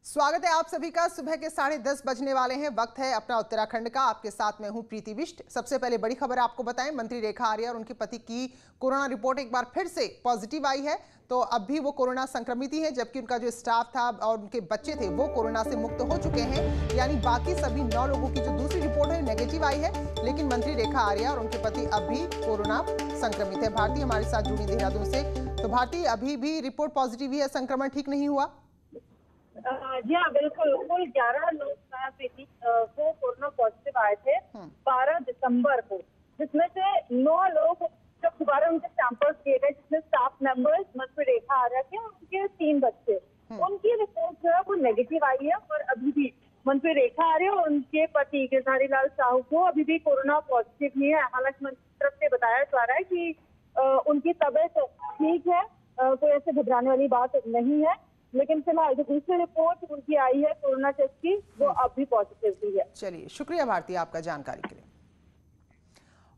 स्वागत है आप सभी का। सुबह के 10:30 बजने वाले हैं। वक्त है अपना उत्तराखंड का। आपके साथ मैं हूं प्रीति बिष्ट। सबसे पहले बड़ी खबर आपको बताएं, मंत्री रेखा आर्या और उनके पति की कोरोना रिपोर्ट एक बार फिर से पॉजिटिव आई है। तो अब भी वो कोरोना संक्रमित ही है, जबकि उनका जो स्टाफ था और उनके बच्चे थे वो कोरोना से मुक्त हो चुके हैं। यानी बाकी सभी 9 लोगों की जो दूसरी रिपोर्ट है नेगेटिव आई है, लेकिन मंत्री रेखा आर्या और उनके पति अब भी कोरोना संक्रमित है। भारती हमारे साथ जुड़ी देहरादून से। तो भारती, अभी भी रिपोर्ट पॉजिटिव ही है, संक्रमण ठीक नहीं हुआ? जी हाँ, बिल्कुल। कुल 11 लोग को कोरोना पॉजिटिव आए थे 12 दिसंबर को, जिसमें से 9 लोग जब दोबारा उनके सैंपल्स लिए गए, जिसमें स्टाफ मेंबर्स मंत्री रेखा आर्या के और उनके 3 बच्चे, उनकी रिपोर्ट जो है वो नेगेटिव आई है। और अभी भी मंत्री रेखा आर्या और उनके पति गिरधारी लाल साहू को अभी भी कोरोना पॉजिटिव नहीं है। हालांकि मंत्री की तरफ से बताया जा रहा है कि उनकी तबीयत ठीक है, कोई ऐसे घबराने वाली बात नहीं है। लेकिन फिलहाल जो दूसरी रिपोर्ट उनकी आई है कोरोना टेस्ट की, वो अब भी पॉजिटिव भी है। चलिए, शुक्रिया भारती आपका जानकारी के लिए।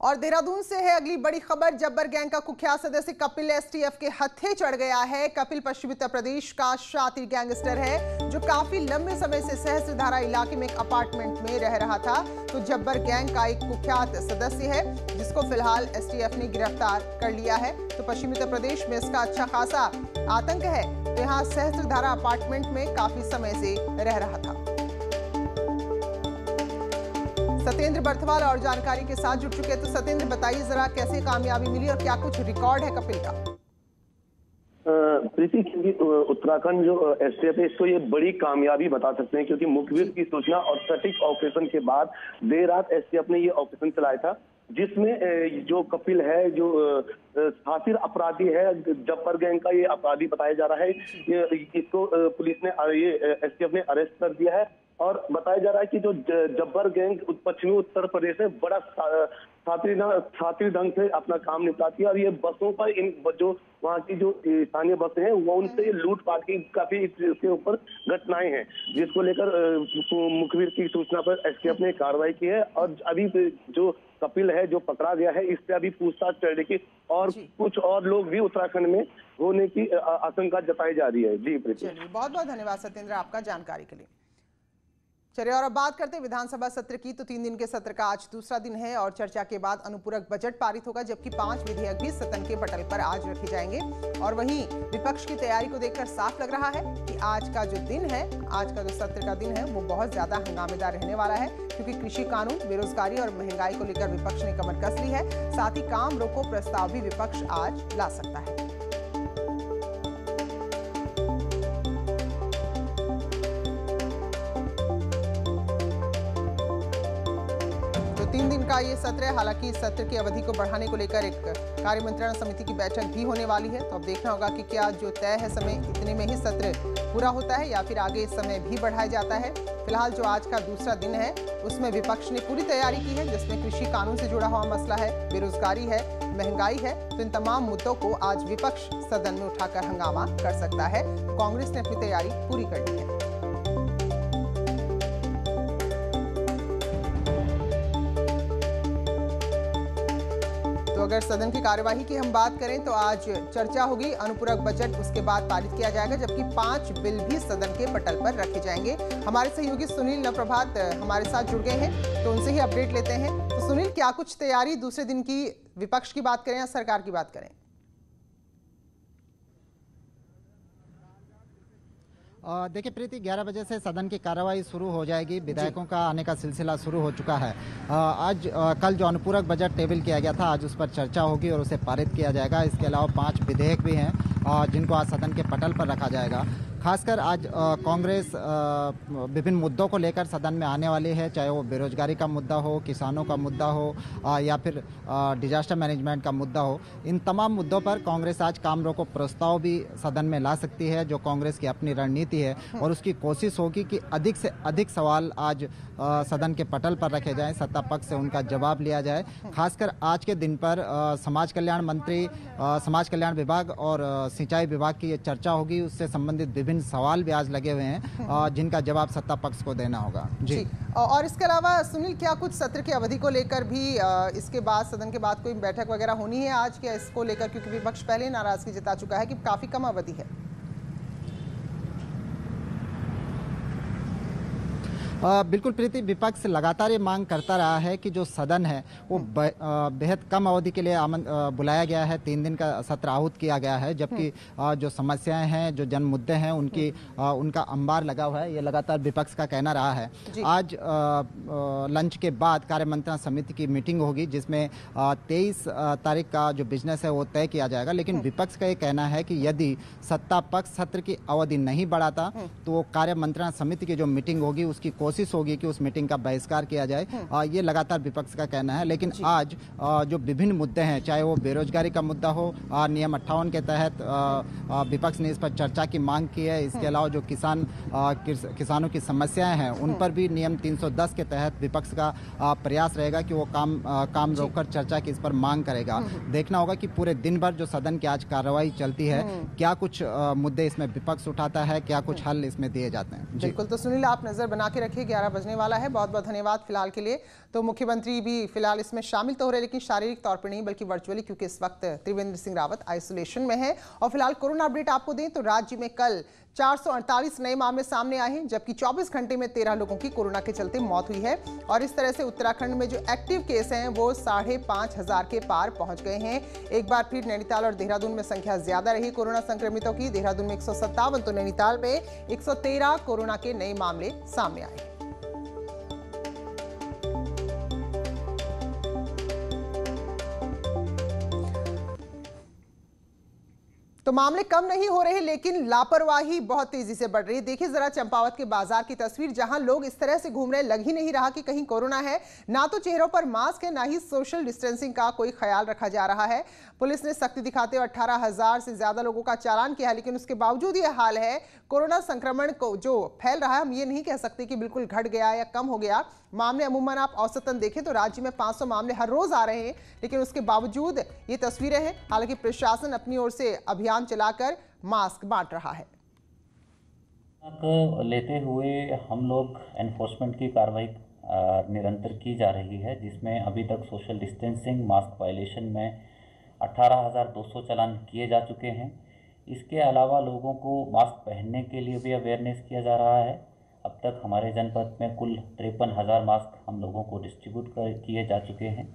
और देहरादून से है अगली बड़ी खबर। जब्बर गैंग का कुख्यात सदस्य कपिल एसटीएफ के हत्थे चढ़ गया है। कपिल पश्चिमी उत्तर प्रदेश का शातिर गैंगस्टर है, जो काफी लंबे समय से सहस्त्रधारा इलाके में एक अपार्टमेंट में रह रहा था। तो जब्बर गैंग का एक कुख्यात सदस्य है, जिसको फिलहाल एसटीएफ ने गिरफ्तार कर लिया है। तो पश्चिमी उत्तर प्रदेश में इसका अच्छा खासा आतंक है। तो यहाँ सहस्त्रधारा अपार्टमेंट में काफी समय से रह रहा था। सत्येंद्र बर्थवाल और जानकारी के साथ जुड़ चुके हैं। तो सत्येंद्र, बताइए जरा कैसे कामयाबी मिली और क्या कुछ रिकॉर्ड है कपिल का? प्रीति, क्योंकि उत्तराखंड जो एसटीएफ है, इसको ये बड़ी कामयाबी बता सकते हैं, क्योंकि मुखबिर की सूचना और सटीक ऑपरेशन के बाद देर रात एसटीएफ ने ये ऑपरेशन चलाया था, जिसमें जो कपिल है, जो शातिर अपराधी है, जब्बर गैंग का ये अपराधी बताया जा रहा है, इसको पुलिस ने एसटीएफ ने अरेस्ट कर दिया है। और बताया जा रहा है कि जो जब्बर गैंग पश्चिमी उत्तर प्रदेश में बड़ा शातिर ढंग से अपना काम निपटाती है। और ये बसों पर इन जो वहाँ की जो स्थानीय बसें हैं वो उनसे लूटपाट की काफी इसके ऊपर घटनाएं हैं, जिसको लेकर मुखबिर की सूचना पर एसटीएफ ने कार्रवाई की है। और अभी जो कपिल है जो पकड़ा गया है, इससे अभी पूछताछ करने की और कुछ और लोग भी उत्तराखंड में होने की आशंका जताई जा रही है। जी प्रीति, बहुत बहुत धन्यवाद सत्येंद्र आपका जानकारी के लिए। चलिए, और अब बात करते हैं विधानसभा सत्र की। तो 3 दिन के सत्र का आज दूसरा दिन है और चर्चा के बाद अनुपूरक बजट पारित होगा, जबकि 5 विधेयक भी सदन के पटल पर आज रखे जाएंगे। और वहीं विपक्ष की तैयारी को देखकर साफ लग रहा है कि आज का जो दिन है, आज का जो सत्र का दिन है, वो बहुत ज्यादा हंगामेदार रहने वाला है, क्योंकि कृषि कानून, बेरोजगारी और महंगाई को लेकर विपक्ष ने कमर कस ली है। साथ ही काम रोको प्रस्ताव भी विपक्ष आज ला सकता है। का ये सत्र है। हालांकि इस सत्र की अवधि को बढ़ाने को लेकर एक कार्य मंत्रणा समिति की बैठक भी होने वाली है। तो अब देखना होगा कि क्या जो तय है समय इतने में ही सत्र पूरा होता है या फिर आगे समय भी बढ़ाया जाता है। फिलहाल जो आज का दूसरा दिन है उसमें विपक्ष ने पूरी तैयारी की है, जिसमें कृषि कानून से जुड़ा हुआ मसला है, बेरोजगारी है, महंगाई है। तो इन तमाम मुद्दों को आज विपक्ष सदन में उठाकर हंगामा कर सकता है। कांग्रेस ने अपनी तैयारी पूरी कर ली है। तो अगर सदन की कार्यवाही की हम बात करें तो आज चर्चा होगी, अनुपूरक बजट उसके बाद पारित किया जाएगा, जबकि 5 बिल भी सदन के पटल पर रखे जाएंगे। हमारे सहयोगी सुनील नवप्रभात हमारे साथ जुड़ गए हैं, तो उनसे ही अपडेट लेते हैं। तो सुनील, क्या कुछ तैयारी दूसरे दिन की, विपक्ष की बात करें या सरकार की बात करें? देखिए प्रीति, 11 बजे से सदन की कार्रवाई शुरू हो जाएगी। विधायकों का आने का सिलसिला शुरू हो चुका है। कल जो अनुपूरक बजट टेबल किया गया था, आज उस पर चर्चा होगी और उसे पारित किया जाएगा। इसके अलावा 5 विधेयक भी हैं जिनको आज सदन के पटल पर रखा जाएगा। खासकर आज कांग्रेस विभिन्न मुद्दों को लेकर सदन में आने वाली है, चाहे वो बेरोजगारी का मुद्दा हो, किसानों का मुद्दा हो या फिर डिजास्टर मैनेजमेंट का मुद्दा हो। इन तमाम मुद्दों पर कांग्रेस आज काम रोको प्रस्ताव भी सदन में ला सकती है, जो कांग्रेस की अपनी रणनीति है। और उसकी कोशिश होगी कि अधिक से अधिक सवाल आज सदन के पटल पर रखे जाएं, सत्ता पक्ष से उनका जवाब लिया जाए। खासकर आज के दिन पर समाज कल्याण मंत्री, समाज कल्याण विभाग और सिंचाई विभाग की ये चर्चा होगी। उससे संबंधित विभिन्न सवाल भी आज लगे हुए हैं जिनका जवाब सत्ता पक्ष को देना होगा। जी। और इसके अलावा सुनील, क्या कुछ सत्र की अवधि को लेकर भी इसके बाद, सदन के बाद कोई बैठक वगैरह होनी है आज क्या इसको लेकर? क्योंकि विपक्ष पहले नाराजगी जता चुका है कि काफी कम अवधि है। बिल्कुल प्रीति, विपक्ष लगातार ये मांग करता रहा है कि जो सदन है वो बेहद कम अवधि के लिए बुलाया गया है, 3 दिन का सत्र आहूत किया गया है, जबकि जो समस्याएं हैं, जो जन मुद्दे हैं, उनका अंबार लगा हुआ है, ये लगातार विपक्ष का कहना रहा है। आज लंच के बाद कार्य मंत्रणा समिति की मीटिंग होगी, जिसमें 23 तारीख का जो बिजनेस है वो तय किया जाएगा, लेकिन विपक्ष का ये कहना है कि यदि सत्ता पक्ष सत्र की अवधि नहीं बढ़ाता तो वो कार्य मंत्रणा समिति की जो मीटिंग होगी उसकी कोशिश होगी कि उस मीटिंग का बहिष्कार किया जाए। ये लगातार विपक्ष का कहना है। लेकिन आज जो विभिन्न मुद्दे हैं, चाहे वो बेरोजगारी का मुद्दा हो, नियम 58 के तहत विपक्ष ने इस पर चर्चा की मांग की है। इसके अलावा जो किसानों की समस्याएं हैं उन पर भी नियम 310 के तहत विपक्ष का प्रयास रहेगा कि वो काम रोककर चर्चा की इस पर मांग करेगा। देखना होगा कि पूरे दिन भर जो सदन की आज कार्रवाई चलती है, क्या कुछ मुद्दे इसमें विपक्ष उठाता है, क्या कुछ हल इसमें दिए जाते हैं। बिल्कुल, तो सुनील आप नजर बना के रखिए, 11 बजने वाला है। बहुत बहुत धन्यवाद फिलहाल के लिए। तो मुख्यमंत्री भी फिलहाल इसमें शामिल तो हो रहे, लेकिन शारीरिक तौर पर नहीं बल्कि वर्चुअली, क्योंकि इस वक्त त्रिवेंद्र सिंह रावत आइसोलेशन में है। और फिलहाल कोरोना अपडेट आपको दें तो राज्य में कल 448 नए मामले सामने आए हैं, जबकि 24 घंटे में 13 लोगों की कोरोना के चलते मौत हुई है। और इस तरह से उत्तराखंड में जो एक्टिव केस हैं वो 5,500 के पार पहुंच गए हैं। एक बार फिर नैनीताल और देहरादून में संख्या ज्यादा रही कोरोना संक्रमितों की। देहरादून में 157 तो नैनीताल में 113 कोरोना के नए मामले सामने आए। तो मामले कम नहीं हो रहे, लेकिन लापरवाही बहुत तेजी से बढ़ रही है। देखिए जरा चंपावत के बाजार की तस्वीर, जहां लोग इस तरह से घूम रहे, लग ही नहीं रहा कि कहीं कोरोना है। ना तो चेहरों पर मास्क है, ना ही सोशल डिस्टेंसिंग का कोई ख्याल रखा जा रहा है। पुलिस ने सख्ती दिखाते हुए 18,000 से ज्यादा लोगों का चालान किया है, लेकिन उसके बावजूद ये हाल है। कोरोना संक्रमण को जो फैल रहा है, हम ये नहीं कह सकते कि बिल्कुल घट गया या कम हो गया। मामले अमूमन आप औसतन देखें तो राज्य में 500 मामले हर रोज आ रहे हैं, लेकिन उसके बावजूद ये तस्वीरें हैं। हालांकि प्रशासन अपनी ओर से अभियान चलाकर मास्क बांट रहा है। लेते हुए हम लोग एनफोर्समेंट की कार्रवाई निरंतर की जा रही है, जिसमें अभी तक सोशल डिस्टेंसिंग, मास्क वायलेशन में 18,200 चालान किए जा चुके हैं। इसके अलावा लोगों को मास्क पहनने के लिए भी अवेयरनेस किया जा रहा है। अब तक हमारे जनपद में कुल 53,000 मास्क हम लोगों को डिस्ट्रीब्यूट किए जा चुके हैं।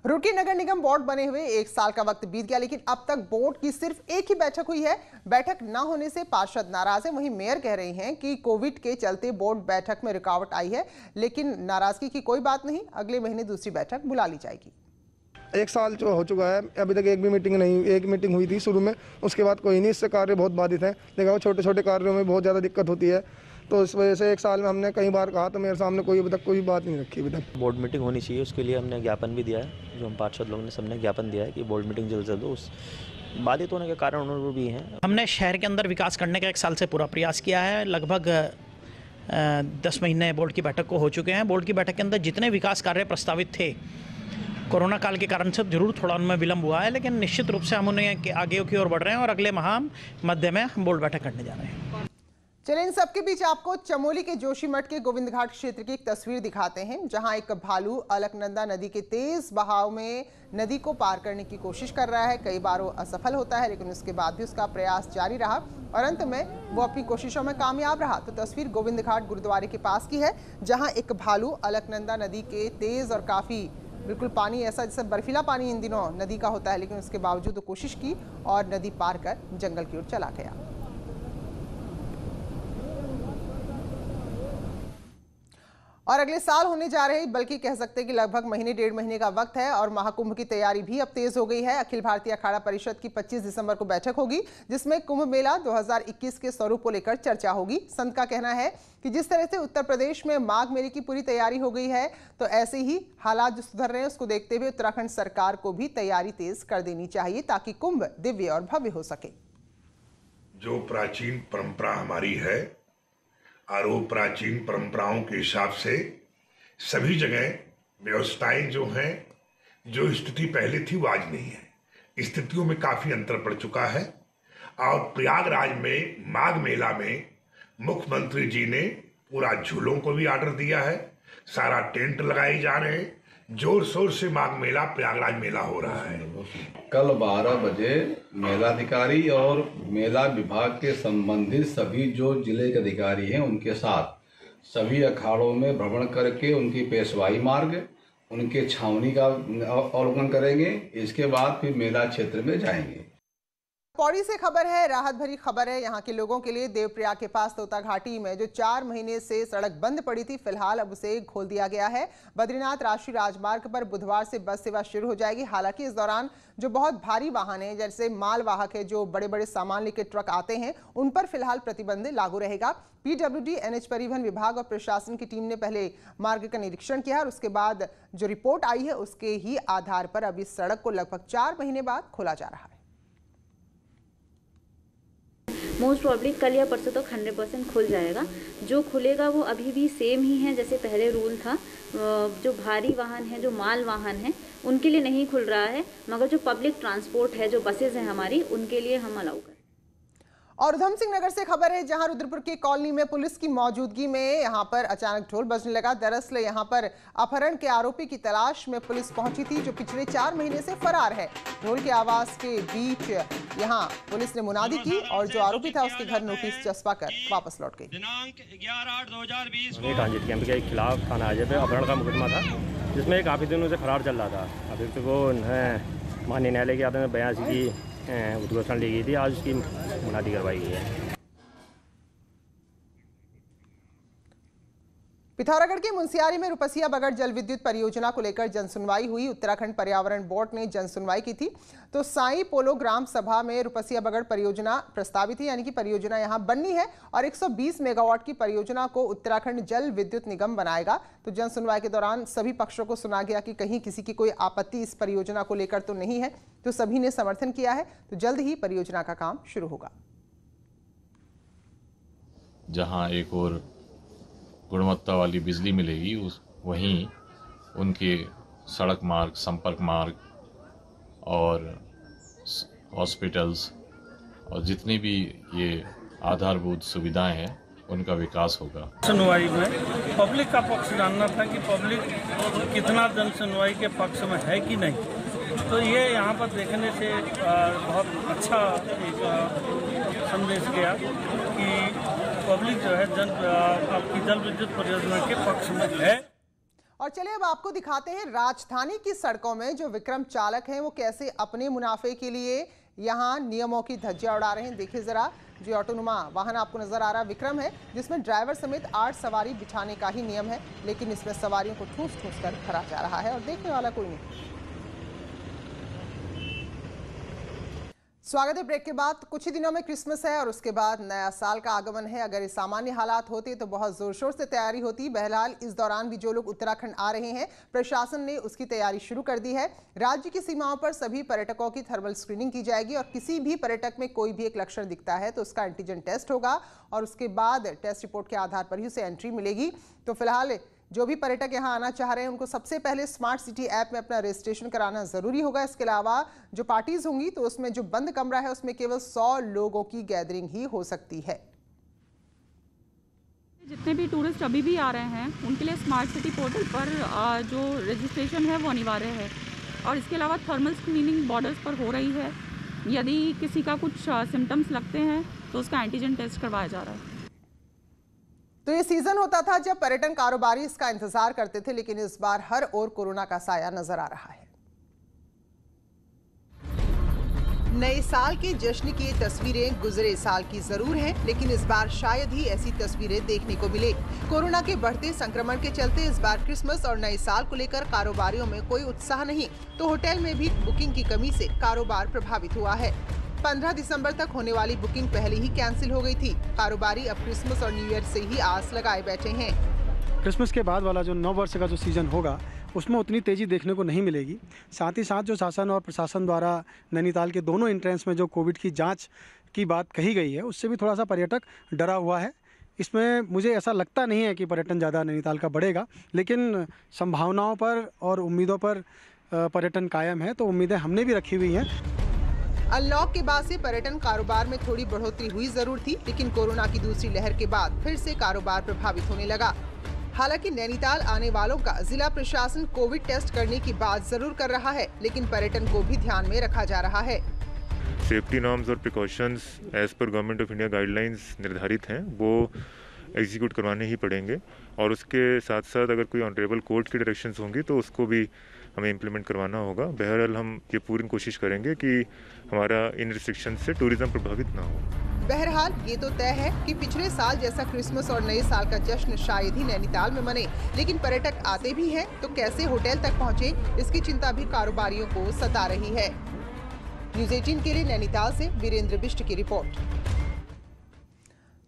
रुड़की नगर निगम बोर्ड बने हुए 1 साल का वक्त बीत गया, लेकिन अब तक बोर्ड की सिर्फ एक ही बैठक हुई है। बैठक न होने से पार्षद नाराज है। वहीं मेयर कह रहे हैं कि कोविड के चलते बोर्ड बैठक में रुकावट आई है, लेकिन नाराजगी की कोई बात नहीं, अगले महीने दूसरी बैठक बुला ली जाएगी। 1 साल जो हो चुका है, अभी तक एक भी मीटिंग नहीं, एक मीटिंग हुई थी शुरू में, उसके बाद कोई नहीं। इससे कार्य बहुत बाधित हैं। देखा छोटे छोटे कार्यों में बहुत ज़्यादा दिक्कत होती है, तो इस वजह से 1 साल में हमने कई बार कहा, तो मेरे सामने कोई अभी तक कोई बात नहीं रखी। अभी तक बोर्ड मीटिंग होनी चाहिए, उसके लिए हमने ज्ञापन भी दिया है। जो हम पार्षद लोगों ने सबने ज्ञापन दिया है कि बोर्ड मीटिंग जल्द से जल्द हो। उस बाधित होने के कारण उन्होंने भी हैं। हमने शहर के अंदर विकास करने का 1 साल से पूरा प्रयास किया है। लगभग 10 महीने बोर्ड की बैठक को हो चुके हैं। बोर्ड की बैठक के अंदर जितने विकास कार्य प्रस्तावित थे, कोरोना काल के कारण से जरूर थोड़ा उनमें विलंब हुआ है, लेकिन निश्चित रूप से हम उन्हें आगे की ओर बढ़ रहे हैं और अगले माह मध्य में हम बोर्ड बैठक करने जा रहे हैं। चलिए इन सबके बीच आपको चमोली के जोशीमठ के गोविंद घाट क्षेत्र की एक तस्वीर दिखाते हैं, जहां एक भालू अलकनंदा नदी के तेज बहाव में नदी को पार करने की कोशिश कर रहा है। कई बार वो असफल होता है, लेकिन उसके बाद भी उसका प्रयास जारी रहा और अंत में वो अपनी कोशिशों में कामयाब रहा। तो तस्वीर गोविंद घाट गुरुद्वारे के पास की है, जहाँ एक भालू अलकनंदा नदी के तेज और काफ़ी बिल्कुल पानी ऐसा जैसे बर्फीला पानी इन दिनों नदी का होता है, लेकिन उसके बावजूद वो कोशिश की और नदी पार कर जंगल की ओर चला गया। और अगले साल होने जा रहे, बल्कि कह सकते हैं कि लगभग महीने 1.5 महीने का वक्त है और महाकुंभ की तैयारी भी अब तेज हो गई है। अखिल भारतीय अखाड़ा परिषद की 25 दिसंबर को बैठक होगी, जिसमें कुंभ मेला 2021 के स्वरूप को लेकर चर्चा होगी। संत का कहना है कि जिस तरह से उत्तर प्रदेश में माघ मेले की पूरी तैयारी हो गई है, तो ऐसे ही हालात जो सुधर रहे हैं उसको देखते हुए उत्तराखंड सरकार को भी तैयारी तेज कर देनी चाहिए, ताकि कुंभ दिव्य और भव्य हो सके। जो प्राचीन परंपरा हमारी है और वो प्राचीन परंपराओं के हिसाब से सभी जगह व्यवस्थाएं जो हैं, जो स्थिति पहले थी वो आज नहीं है। स्थितियों में काफी अंतर पड़ चुका है और प्रयागराज में माघ मेला में मुख्यमंत्री जी ने पूरा झूलों को भी ऑर्डर दिया है, सारा टेंट लगाए जा रहे हैं, जोर शोर से माघ मेला प्रयागराज मेला हो रहा है। कल 12 बजे मेलाधिकारी और मेला विभाग के संबंधित सभी जो जिले के अधिकारी हैं उनके साथ सभी अखाड़ों में भ्रमण करके उनकी पेशवाई मार्ग, उनके छावनी का अवलोकन करेंगे। इसके बाद फिर मेला क्षेत्र में जाएंगे। पौड़ी से खबर है, राहत भरी खबर है यहाँ के लोगों के लिए। देवप्रयाग के पास तोता घाटी में जो 4 महीने से सड़क बंद पड़ी थी, फिलहाल अब उसे खोल दिया गया है। बद्रीनाथ राष्ट्रीय राजमार्ग पर बुधवार से बस सेवा शुरू हो जाएगी। हालांकि इस दौरान जो बहुत भारी वाहन है, जैसे मालवाहक है, जो बड़े बड़े सामान लेकर ट्रक आते हैं, उन पर फिलहाल प्रतिबंध लागू रहेगा। पीडब्ल्यूडी, एनएच परिवहन विभाग और प्रशासन की टीम ने पहले मार्ग का निरीक्षण किया और उसके बाद जो रिपोर्ट आई है उसके ही आधार पर अब इस सड़क को लगभग 4 महीने बाद खोला जा रहा है। मोस्ट प्रॉब्ली कल या परसों तक 100% खुल जाएगा। जो खुलेगा वो अभी भी सेम ही है जैसे पहले रूल था। जो भारी वाहन है, जो माल वाहन है, उनके लिए नहीं खुल रहा है, मगर जो पब्लिक ट्रांसपोर्ट है, जो बसेज हैं हमारी, उनके लिए हम अलाउ करें। और उधम सिंह नगर से खबर है, जहां रुद्रपुर की कॉलोनी में पुलिस की मौजूदगी में यहां पर अचानक ढोल बजने लगा। दरअसल यहां पर अपहरण के आरोपी की तलाश में पुलिस पहुंची थी, जो पिछले 4 महीने से फरार है। ढोल की आवाज के बीच यहां पुलिस ने मुनादी की और जो आरोपी था उसके घर नोटिस चस्पा कर वापस लौट गई। दिनांक 11/8/2020 को ट्रांजिट कैंप के खिलाफ थाना हाजिर पे अपहरण का मुकदमा था, जिसमें काफी दिनों से फरार चल रहा था। अभियुक्त को माननीय न्यायालय की अदालत में बयान की उद्घोषणा ली गई थी। आज उसकी मुनादी करवाई गई है। पिथौरागढ़ के मुंसियारी में रुपसिया बगड़ जल विद्युत परियोजना को लेकर जनसुनवाई हुई। उत्तराखंड पर्यावरण बोर्ड ने जनसुनवाई की थी। तो साई पोलो ग्राम सभा में रुपसिया बगड़ परियोजना प्रस्तावित है, यानी कि परियोजना यहां बननी है और 120 मेगावाट की परियोजना को उत्तराखंड जल विद्युत निगम बनाएगा। तो जनसुनवाई के दौरान सभी पक्षों को सुना गया कि कहीं किसी की कोई आपत्ति इस परियोजना को लेकर तो नहीं है, तो सभी ने समर्थन किया है। तो जल्द ही परियोजना का काम शुरू होगा। जहां एक और गुणवत्ता वाली बिजली मिलेगी, वहीं उनके सड़क मार्ग, संपर्क मार्ग और हॉस्पिटल्स और जितनी भी ये आधारभूत सुविधाएं हैं उनका विकास होगा। सुनवाई में पब्लिक का पक्ष जानना था कि पब्लिक कितना जन सुनवाई के पक्ष में है कि नहीं। तो ये यहाँ पर देखने से बहुत अच्छा एक संदेश गया कि पब्लिक जो है आपकी जल विद्युत परियोजना के पक्ष में है। और चलिए अब आपको दिखाते हैं राजधानी की सड़कों में जो विक्रम चालक हैं वो कैसे अपने मुनाफे के लिए यहाँ नियमों की धज्जियां उड़ा रहे हैं। देखिए जरा, जो ऑटोनुमा वाहन आपको नजर आ रहा है विक्रम है, जिसमें ड्राइवर समेत 8 सवारी बिठाने का ही नियम है, लेकिन इसमें सवारियों को ठूस ठूस कर भरा जा रहा है और देखने वाला कोई नहीं। स्वागत है ब्रेक के बाद। कुछ ही दिनों में क्रिसमस है और उसके बाद नया साल का आगमन है। अगर ये सामान्य हालात होते तो बहुत जोर शोर से तैयारी होती। बहरहाल इस दौरान भी जो लोग उत्तराखंड आ रहे हैं, प्रशासन ने उसकी तैयारी शुरू कर दी है। राज्य की सीमाओं पर सभी पर्यटकों की थर्मल स्क्रीनिंग की जाएगी और किसी भी पर्यटक में कोई भी एक लक्षण दिखता है तो उसका एंटीजन टेस्ट होगा और उसके बाद टेस्ट रिपोर्ट के आधार पर ही उसे एंट्री मिलेगी। तो फिलहाल जो भी पर्यटक यहां आना चाह रहे हैं उनको सबसे पहले स्मार्ट सिटी ऐप में अपना रजिस्ट्रेशन कराना जरूरी होगा। इसके अलावा जो पार्टीज होंगी तो उसमें जो बंद कमरा है उसमें केवल 100 लोगों की गैदरिंग ही हो सकती है। जितने भी टूरिस्ट अभी भी आ रहे हैं उनके लिए स्मार्ट सिटी पोर्टल पर जो रजिस्ट्रेशन है वो अनिवार्य है और इसके अलावा थर्मल स्क्रीनिंग बॉर्डर्स पर हो रही है। यदि किसी का कुछ सिम्टम्स लगते हैं तो उसका एंटीजन टेस्ट करवाया जा रहा है। तो ये सीजन होता था जब पर्यटन कारोबारी इसका इंतजार करते थे, लेकिन इस बार हर ओर कोरोना का साया नजर आ रहा है। नए साल के जश्न की तस्वीरें गुजरे साल की जरूर हैं, लेकिन इस बार शायद ही ऐसी तस्वीरें देखने को मिले। कोरोना के बढ़ते संक्रमण के चलते इस बार क्रिसमस और नए साल को लेकर कारोबारियों में कोई उत्साह नहीं, तो होटल में भी बुकिंग की कमी से कारोबार प्रभावित हुआ है। 15 दिसंबर तक होने वाली बुकिंग पहले ही कैंसिल हो गई थी। कारोबारी अब क्रिसमस और न्यू ईयर से ही आस लगाए बैठे हैं। क्रिसमस के बाद वाला जो नव वर्ष का जो सीजन होगा उसमें उतनी तेज़ी देखने को नहीं मिलेगी। साथ ही साथ जो शासन और प्रशासन द्वारा नैनीताल के दोनों एंट्रेंस में जो कोविड की जांच की बात कही गई है उससे भी थोड़ा सा पर्यटक डरा हुआ है। इसमें मुझे ऐसा लगता नहीं है कि पर्यटन ज़्यादा नैनीताल का बढ़ेगा, लेकिन संभावनाओं पर और उम्मीदों पर पर्यटन कायम है, तो उम्मीदें हमने भी रखी हुई हैं। अनलॉक के बाद से पर्यटन कारोबार में थोड़ी बढ़ोतरी हुई जरूर थी, लेकिन कोरोना की दूसरी लहर के बाद फिर से कारोबार प्रभावित होने लगा। हालांकि नैनीताल आने वालों का जिला प्रशासन कोविड टेस्ट करने की बात जरूर कर रहा है, लेकिन पर्यटन को भी ध्यान में रखा जा रहा है। सेफ्टी नॉर्म्स और precautions as per government of India guidelines निर्धारित हैं, वो एग्जीक्यूट करवाने ही पड़ेंगे और उसके साथ साथ अगर कोई ऑनरेबल कोर्ट की डायरेक्शंस होंगी तो उसको भी हमें इम्प्लीमेंट करवाना होगा। बहरहाल हम ये पूरी कोशिश करेंगे कि हमारा इन रिस्ट्रिक्शन से टूरिज्म प्रभावित ना हो। बहरहाल ये तो तय है कि पिछले साल जैसा क्रिसमस और नए साल का जश्न शायद ही नैनीताल में मने, लेकिन पर्यटक आते भी हैं तो कैसे होटल तक पहुंचे, इसकी चिंता भी कारोबारियों को सता रही है। न्यूज़ 18 के लिए नैनीताल से वीरेंद्र बिष्ट की रिपोर्ट।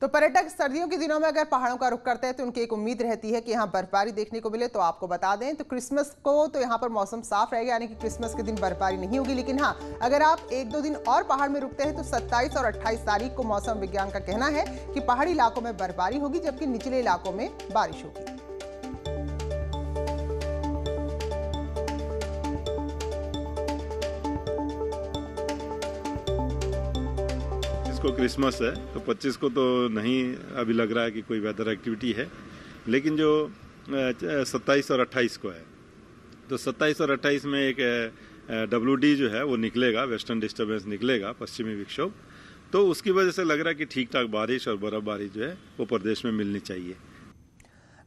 तो पर्यटक सर्दियों के दिनों में अगर पहाड़ों का रुख करते हैं तो उनकी एक उम्मीद रहती है कि यहाँ बर्फबारी देखने को मिले। तो आपको बता दें तो क्रिसमस को तो यहाँ पर मौसम साफ रहेगा, यानी कि क्रिसमस के दिन बर्फबारी नहीं होगी। लेकिन हाँ, अगर आप 1-2 दिन और पहाड़ में रुकते हैं तो 27 और 28 तारीख को मौसम विज्ञान का कहना है कि पहाड़ी इलाकों में बर्फबारी होगी, जबकि निचले इलाकों में बारिश होगी। को क्रिसमस है तो 25 को तो नहीं अभी लग रहा है कि कोई वेदर एक्टिविटी है, लेकिन जो 27 और 28 को है तो 27 और 28 में एक WD जो है वो निकलेगा, वेस्टर्न डिस्टर्बेंस निकलेगा, पश्चिमी विक्षोभ। तो उसकी वजह से लग रहा है कि ठीक ठाक बारिश और बर्फबारी जो है वो प्रदेश में मिलनी चाहिए।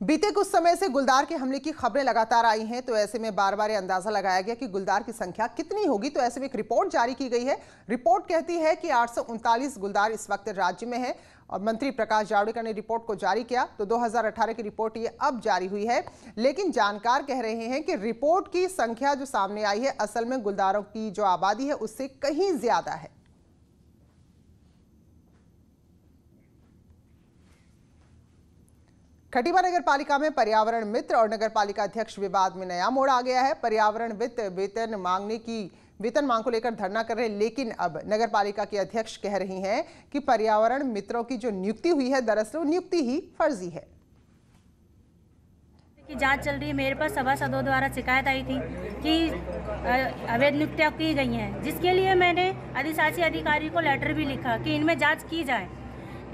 बीते कुछ समय से गुलदार के हमले की खबरें लगातार आई हैं, तो ऐसे में बार बार अंदाजा लगाया गया कि गुलदार की संख्या कितनी होगी। तो ऐसे में एक रिपोर्ट जारी की गई है। रिपोर्ट कहती है कि 839 गुलदार इस वक्त राज्य में है और मंत्री प्रकाश जावड़ेकर ने रिपोर्ट को जारी किया। तो 2018 की रिपोर्ट ये अब जारी हुई है, लेकिन जानकार कह रहे हैं कि रिपोर्ट की संख्या जो सामने आई है असल में गुलदारों की जो आबादी है उससे कहीं ज्यादा है। खटीमा नगर पालिका में पर्यावरण मित्र और नगर पालिका अध्यक्ष विवाद में नया मोड़ आ गया है। पर्यावरण मित्र वेतन मांग को लेकर धरना कर रहे हैं, लेकिन अब नगर पालिका के अध्यक्ष कह रही हैं कि पर्यावरण मित्रों की जो नियुक्ति हुई है दरअसल नियुक्ति ही फर्जी है। की जांच चल रही है। मेरे पास सभासदों द्वारा शिकायत आई थी कि अवैध नियुक्तियां की गई हैं, जिसके लिए मैंने अधिशासी अधिकारी को लेटर भी लिखा कि इनमें जांच की जाए।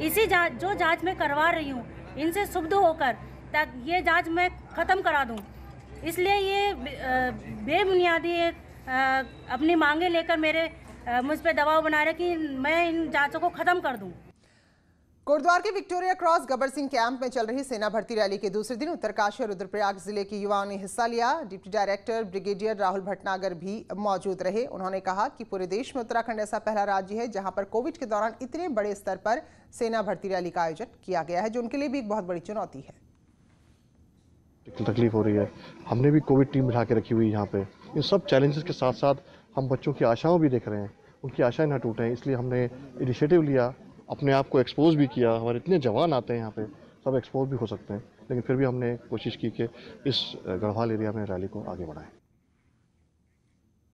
इसी जो जांच मैं करवा रही हूँ इनसे शुद्ध होकर ताकि ये जांच मैं ख़त्म करा दूं। इसलिए ये बेबुनियादी अपनी मांगे लेकर मुझ पे दबाव बना रहे कि मैं इन जांचों को ख़त्म कर दूं। कोटद्वार के Victoria cross Gabbar Singh camp में चल रही सेना भर्ती रैली के दूसरे दिन उत्तरकाशी और रुद्रप्रयाग जिले के युवाओं ने हिस्सा लिया। Deputy director brigadier Rahul Bhatnagar भी मौजूद रहे। उन्होंने कहा कि पूरे देश में उत्तराखंड ऐसा पहला राज्य है जहां पर कोविड के दौरान इतने बड़े स्तर पर सेना भर्ती रैली का आयोजन किया गया है, जो उनके लिए भी एक बहुत बड़ी चुनौती है। तकलीफ हो रही है, हमने भी कोविड टीम बिठा के रखी हुई यहाँ पे। इन सब चैलेंजेस के साथ साथ हम बच्चों की आशाओं भी देख रहे हैं, उनकी आशाएं ना टूटें, इसलिए हमने इनिशिएटिव लिया, अपने आप को एक्सपोज भी किया। हमारे इतने जवान आते हैं यहाँ पे, सब एक्सपोज भी हो सकते हैं, लेकिन फिर भी हमने कोशिश की कि इस गढ़वाल एरिया में रैली को आगे बढ़ाएं।